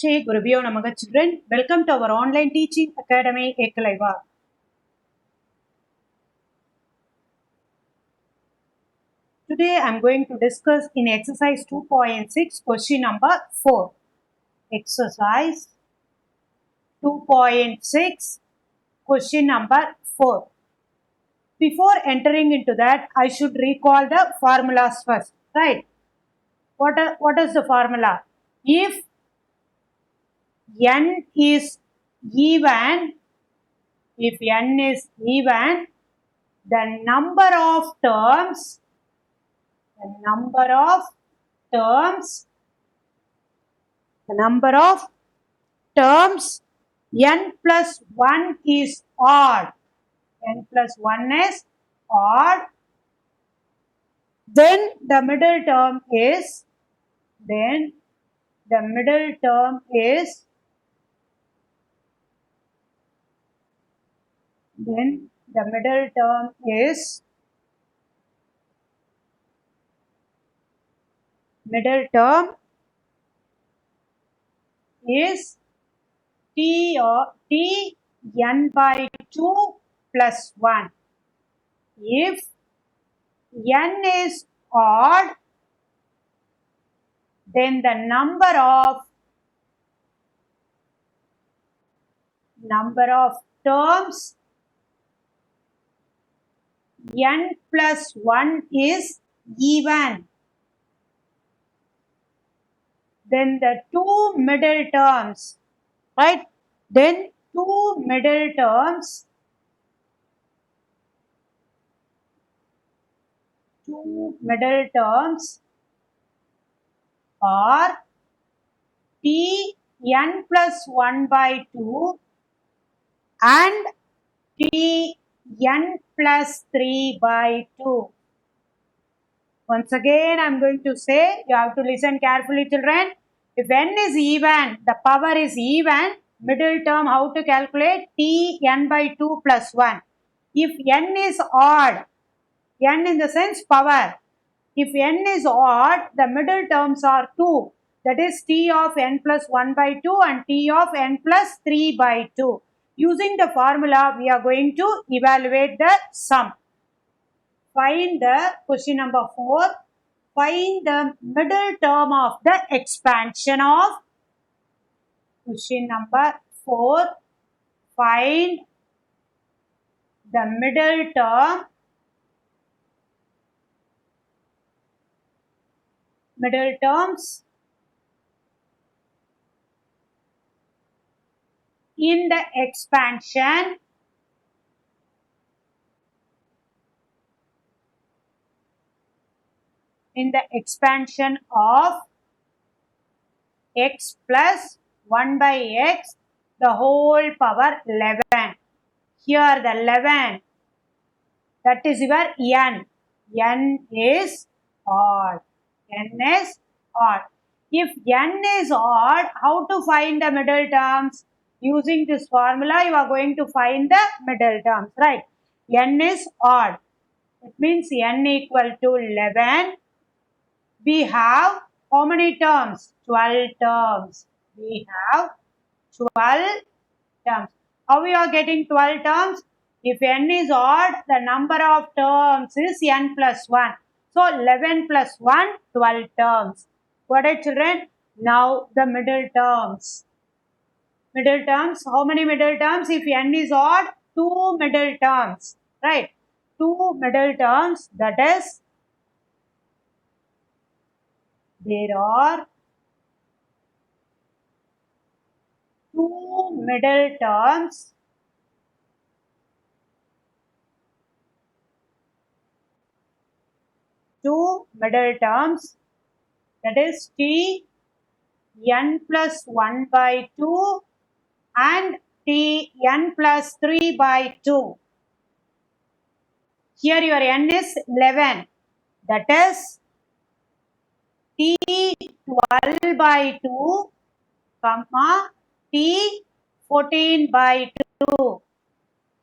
Shri Gurubhyo Namaha children, welcome to our online teaching academy Ekalaiva. Today I am going to discuss in exercise 2.6 question number 4. Exercise 2.6 question number 4. Before entering into that, I should recall the formulas first, right? What is the formula? If n is even, the number of terms n plus 1 is odd. Then the middle term is t n by 2 plus 1. If n is odd, then the number of terms n plus 1 is even. Then the two middle terms, right? Then two middle terms are t n plus 1 by 2 and t n plus 3 by 2. Once again, I am going to say, you have to listen carefully, children. If n is even, the power is even, middle term, how to calculate? T n by 2 plus 1. If n is odd, n in the sense power. If n is odd, the middle terms are 2. That is t of n plus 1 by 2 and t of n plus 3 by 2. Using the formula, we are going to evaluate the sum. Find the question number 4. Find the middle term of the expansion of question number 4. Find the middle terms in the expansion of x plus 1 by x the whole power 11. Here the 11, that is your n. n is odd. If n is odd, how to find the middle terms? Using this formula, you are going to find the middle terms, right? n is odd. It means n equal to 11. We have how many terms? 12 terms. We have 12 terms. How we are getting 12 terms? If n is odd, the number of terms is n plus 1. So 11 plus 1, 12 terms. Got it, children? Now the middle terms. How many middle terms? If n is odd, 2 middle terms. Right? 2 middle terms, that is, there are 2 middle terms that is t n plus 1 by 2 and t n plus 3 by 2. Here your n is 11. That is t 12 by 2 comma t 14 by 2,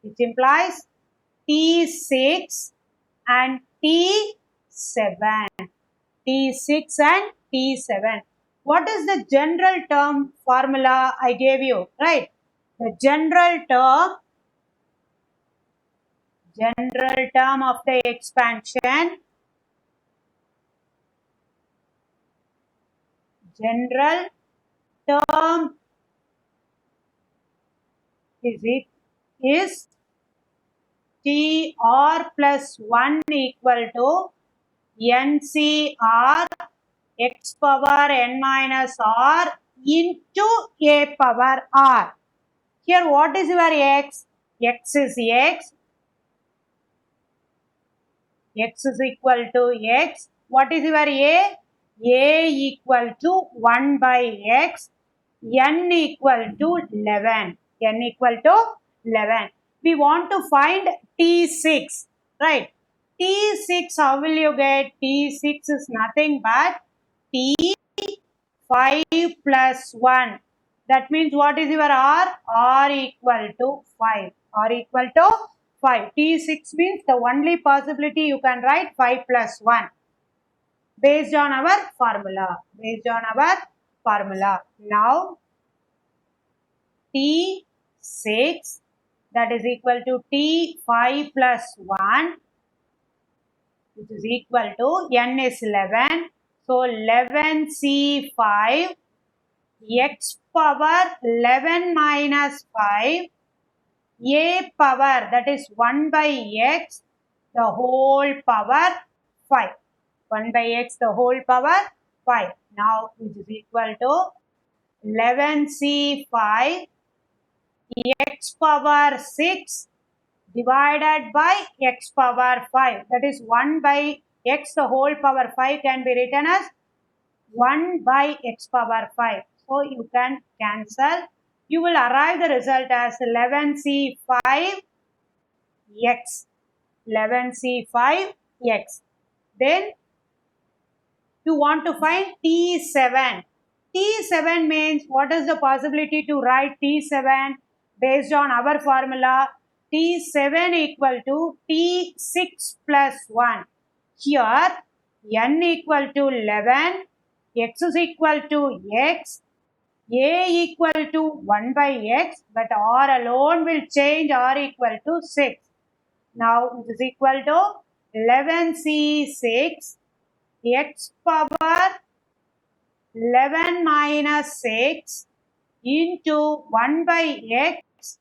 which implies t6 and t7. What is the general term formula I gave you, right? The general term of the expansion, general term is TR plus 1 equal to NCR x power n minus r into a power r. Here what is your x? X is x. X is equal to x. What is your a? A equal to 1 by x. N equal to 11. N equal to 11. We want to find T6, right? T6, how will you get? T6 is nothing but T5 plus 1. That means what is your R? R equal to 5. R equal to 5. T6 means the only possibility you can write 5 plus 1. Based on our formula. Based on our formula. Now, T6 that is equal to T5 plus 1, which is equal to N is 11. So 11C5 x power 11 minus 5 a power, that is 1 by x the whole power 5. 1 by x the whole power 5. Now which is equal to 11C5 x power 6 divided by x power 5. That is 1 by x the whole power 5 can be written as 1 by x power 5. So you can cancel. You will arrive the result as 11C5 x. 11C5 x. Then you want to find T7. T7 means what is the possibility to write T7 based on our formula? T7 equal to T6 plus 1. Here n equal to 11, x is equal to x, a equal to 1 by x, but r alone will change, r equal to 6. Now it is equal to 11C6 x power 11 minus 6 into 1 by x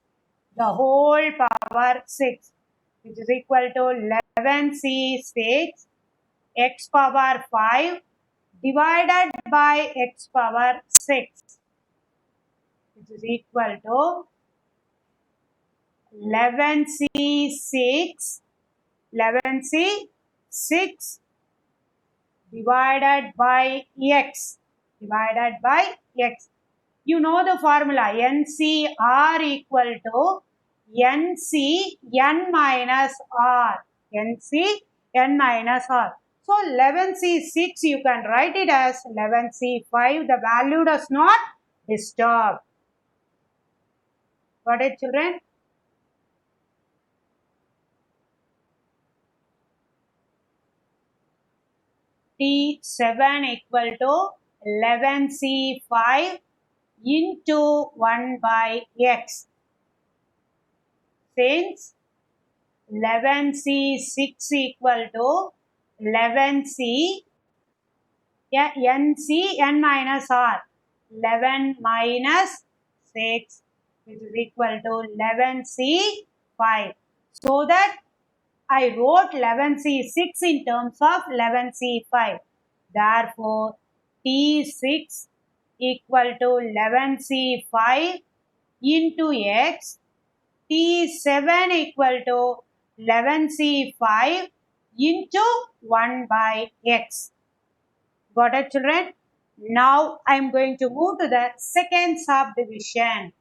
the whole power 6, which is equal to 11C6 x power 5 divided by x power 6, which is equal to 11C6 divided by x. You know the formula NCR equal to NC n minus r. NC n minus r. So 11C6 you can write it as 11C5. The value does not disturb. Got it, children? T7 equal to 11C5 into 1 by x. Since 11C6 equal to 11C NC n minus r. 11 minus 6, which is equal to 11C5. So that I wrote 11C6 in terms of 11C5. Therefore, T6 equal to 11C5 into x. T7 equal to 11C5 into 1 by x. Got it, children? Now I am going to move to the second subdivision.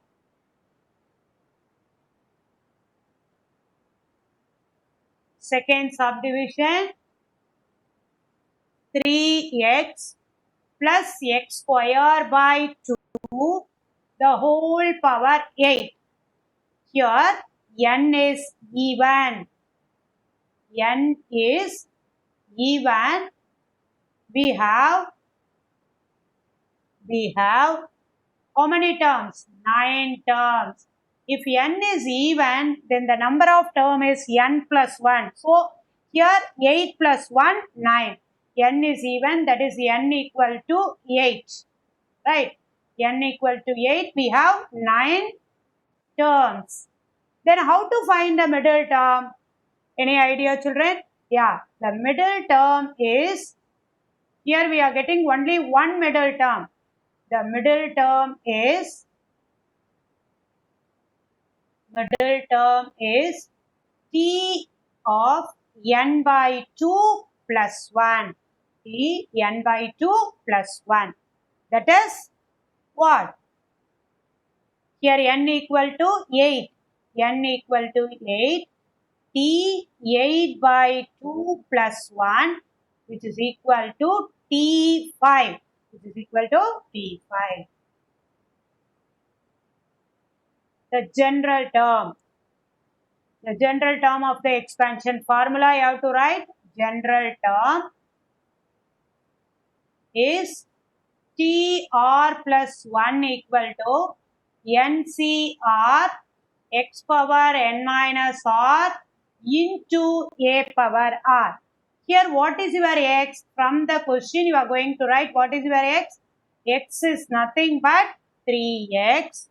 Second subdivision, 3x plus x square by 2 the whole power 8. Here n is even. N is even. We have we have how many terms? 9 terms. If n is even, then the number of term is n plus 1. So, here 8 plus 1, 9. N is even, that is n equal to 8. Right? N equal to 8, we have 9 terms. Then how to find the middle term? Any idea, children? Yeah, the middle term is, here we are getting only one middle term. The middle term is t of n by 2 plus 1. T n by 2 plus 1. That is what? Here n equal to 8. N equal to 8. T 8 by 2 plus 1, which is equal to T5. Which is equal to T5. The general term. The general term of the expansion formula you have to write. General term is TR plus 1 equal to NCR x power n minus r into a power r. Here what is your x? From the question you are going to write what is your x? X is nothing but 3x.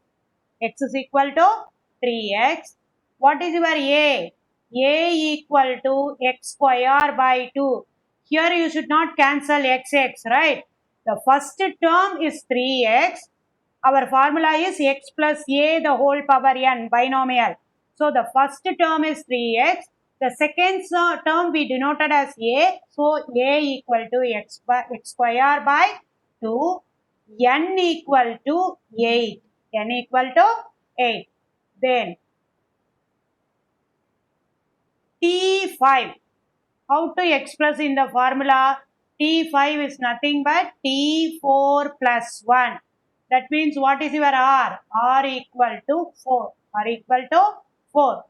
X is equal to 3x. What is your a? A equal to x square by 2. Here you should not cancel x, right? The first term is 3x. Our formula is x plus a the whole power n, binomial. So the first term is 3x. The second term we denoted as a. So a equal to x square by 2. N equal to 8. N equal to 8. Then T5. How to express in the formula? T5 is nothing but T4 plus 1. That means what is your R? R equal to 4. R equal to 4.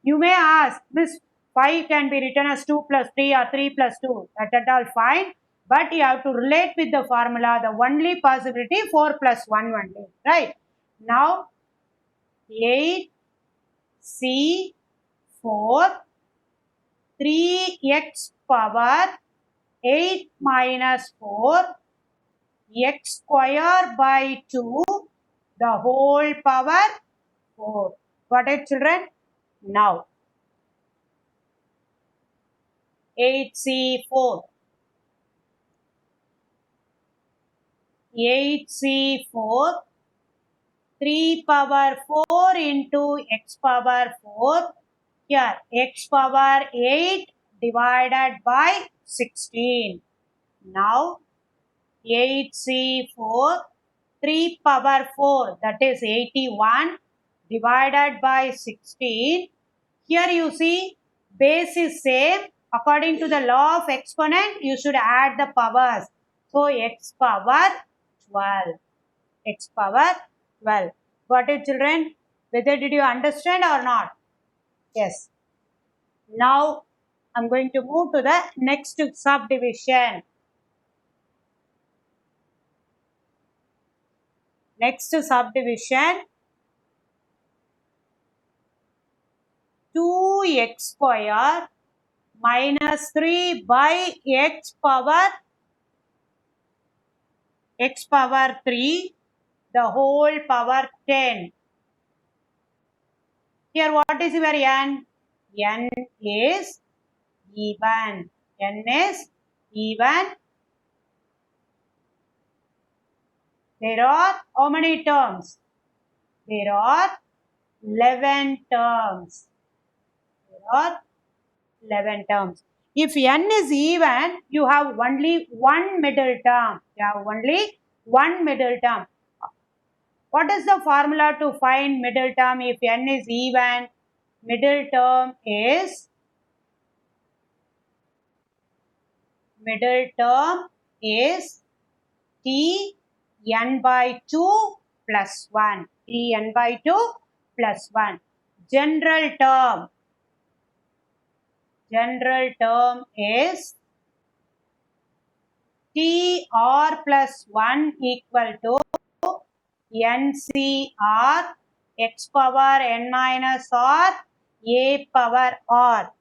You may ask, this 5 can be written as 2 plus 3 or 3 plus 2. That is all fine. But you have to relate with the formula. The only possibility 4 plus 1 only. Right? Now, 8 C 4 3x power 8 minus 4 x square by 2 the whole power 4. Got it, children? Now 8C4 3 power 4 into x power 4. Here x power 8 divided by 16. Now 8C4 3 power 4, that is 81, divided by 16. Here you see base is same. According to the law of exponent, you should add the powers. So x power 12. X power 12. Got it, children? Whether did you understand or not? Yes. Now I'm going to move to the next subdivision. Next subdivision, 2x square minus 3 by x power 3 the whole power 10. Here what is your n? N is even. N is even. There are how many terms? There are 11 terms. There are 11 terms. If n is even, you have only one middle term. You have only one middle term. What is the formula to find middle term if n is even? Middle term is T n by 2 plus 1. T n by 2 plus 1. General term is TR plus 1 equal to NCR x power n minus r a power r.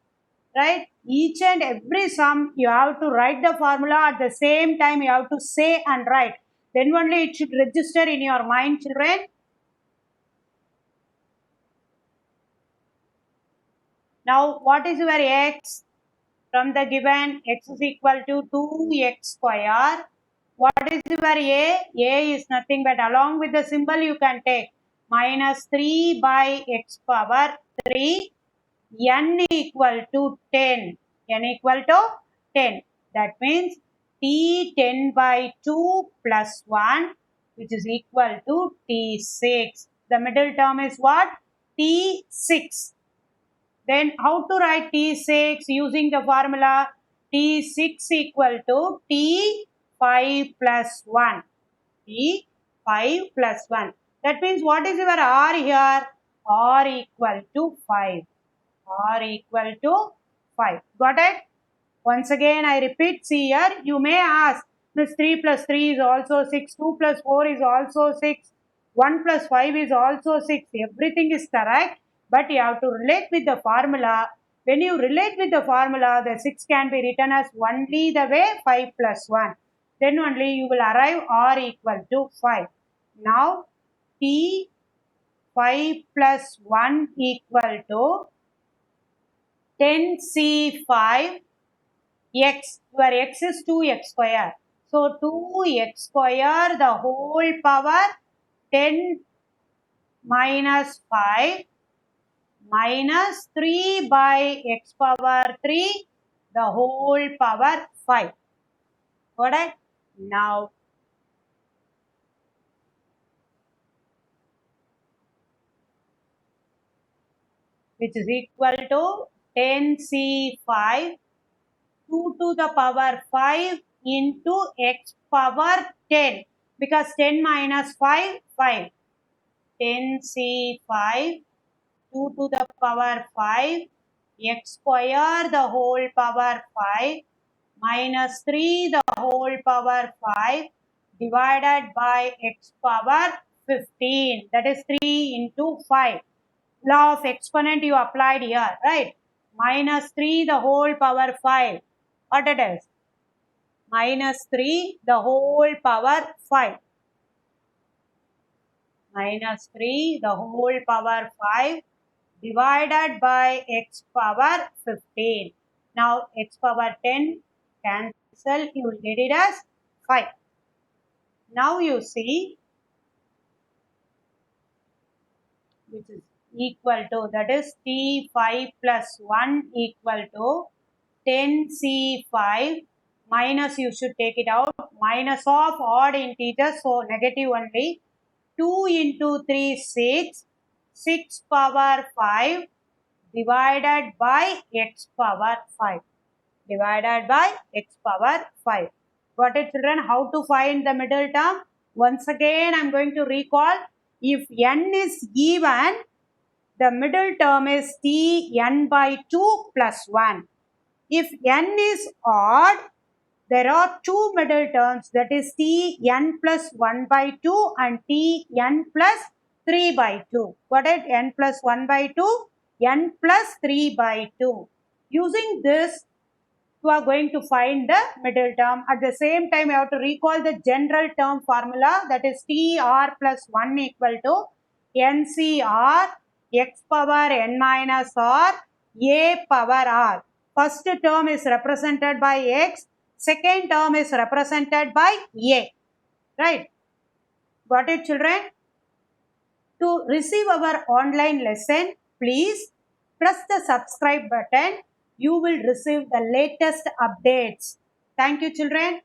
Right? Each and every sum you have to write the formula at the same time you have to say and write. Then only it should register in your mind, children. Now what is your x? From the given x is equal to 2x square. What is your a? A is nothing but along with the symbol you can take minus 3 by x power 3, n equal to 10. N equal to 10. That means t10 by 2 plus 1 which is equal to t6. The middle term is what? T6. Then how to write T6 using the formula T6 equal to T5 plus 1. T5 plus 1. That means what is your R here? R equal to 5. R equal to 5. Got it? Once again I repeat, see here, you may ask, Miss 3 plus 3 is also 6, 2 plus 4 is also 6, 1 plus 5 is also 6. Everything is correct, but you have to relate with the formula. When you relate with the formula, the 6 can be written as only the way 5 plus 1. Then only you will arrive R equal to 5. Now, T 5 plus 1 equal to 10C5 x. Your x is 2x square. So 2x square the whole power 10 minus 5 minus 3 by x power 3 the whole power 5. Got it? Now which is equal to 10C5 2 to the power 5 into x power 10 because 10 minus 5, 5. 10C5 2 to the power 5 x square the whole power 5 minus 3 the whole power 5 divided by x power 15. That is 3 into 5. Law of exponent you applied here, right? Minus 3 the whole power 5. What it is? Minus 3 the whole power 5. Minus 3 the whole power 5 divided by x power 15. Now x power 10 cancel, you will get it as 5. Now you see which is equal to, that is T5 plus 1 equal to 10C5 minus, you should take it out, minus of odd integers, so negative only, 2 into 3 6, 6 power 5 divided by x power 5. Divided by x power 5. Got it, children? How to find the middle term? Once again I am going to recall, if n is given, the middle term is Tn by 2 plus 1. If n is odd, there are two middle terms, that is Tn plus 1 by 2 and Tn plus 3 by 2. Got it? N plus 1 by 2, n plus 3 by 2. Using this, you are going to find the middle term. At the same time, you have to recall the general term formula, that is Tr plus 1 equal to NCR x power n minus r a power r. First term is represented by x, second term is represented by a. Right? Got it, children? To receive our online lesson, please press the subscribe button. You will receive the latest updates. Thank you, children.